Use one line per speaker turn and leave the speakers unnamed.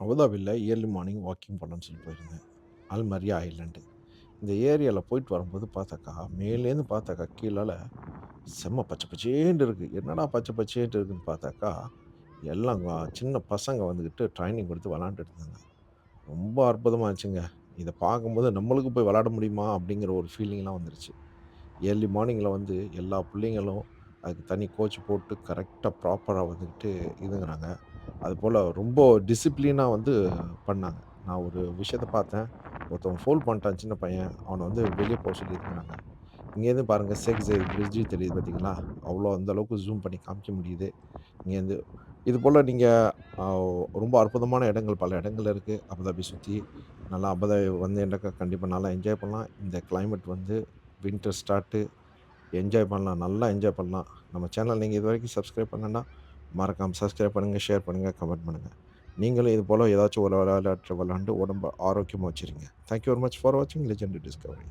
அபுதாபில early morning walking போலான்னு சொல்லி போயிருந்தேன். அல்மரியா ஐலேண்டு. இந்த ஏரியால போயிட்டு வரும்போது பார்த்தாக்கா, மேலேருந்து பார்த்தாக்கா கீழால செம்ம பச்சை பச்சேன்ட்டு இருக்கு. என்னடா பச்சை பச்சேன்ட்டு இருக்குன்னு பார்த்தாக்கா, எல்லாம் சின்ன பசங்க வந்துகிட்டு ட்ரெய்னிங் குடுத்து விளையாண்டுட்டு இருந்தாங்க. ரொம்ப அற்புதமா இருந்துச்சுங்க. இத பார்க்கும்போது நம்மளுக்கு போய் விளையாட முடியுமா? அப்படிங்கிற ஒரு ஃபீலிங்லாம் வந்துருச்சு. ஏர்லி மார்னிங்ல வந்து எல்லா புள்ளைங்களும் அதுக்கு தனி கோச் போட்டு கரெக்ட்டா ப்ராப்பரா வந்துகிட்டு இதுங்குறாங்க. அதுபோல ரொம்ப டிசிப்ளினா வந்து பண்ணாங்க. நான் ஒரு விஷயத்த பார்த்தேன். ஒருத்தவன் ஃபவுல் பண்ணிட்டான் சின்ன பையன். அவன வந்து வெளிய போ சொல்லி இதுங்குறாங்க. இங்கேருந்து பாருங்க ஷேக் ஜயத் பிரிட்ஜ் தெரியுது பார்த்தீங்களா? அவ்வளோ அந்த அளவுக்கு ஜூம் பண்ணி காமிக்க முடியுது. இங்கேருந்து. இதுபோல நீங்க அ ரொம்ப அற்புதமான இடங்கள் பல இடங்கள் இருக்கு. அபுதாபி சுத்தி. நல்லா அபுதாபி வந்தீங்கன்னாக்கா கண்டிப்பா நல்லா என்ஜாய் பண்ணலாம். இந்த கிளைமேட் வந்து வின்டர் ஸ்டார்ட்டு என்ஜாய் பண்ணலாம். நல்லா என்ஜாய் பண்ணலாம். நம்ம சேனல் நீங்க இதுவரைக்கும் சப்ஸ்கிரைப் பண்ணலன்னா, மறக்காம சப்ஸ்கிரைப் பண்ணுங்க, ஷேர் பண்ணுங்க, கமெண்ட் பண்ணுங்க. நீங்களும் இது போல ஏதாச்சும் ஒரு விளையாட்டு விளையாண்டு உடம்ப ஆரோக்கியமா வச்சுருங்க. Thank you very much for வாட்சிங் லெஜெண்ட் டிஸ்கவரி.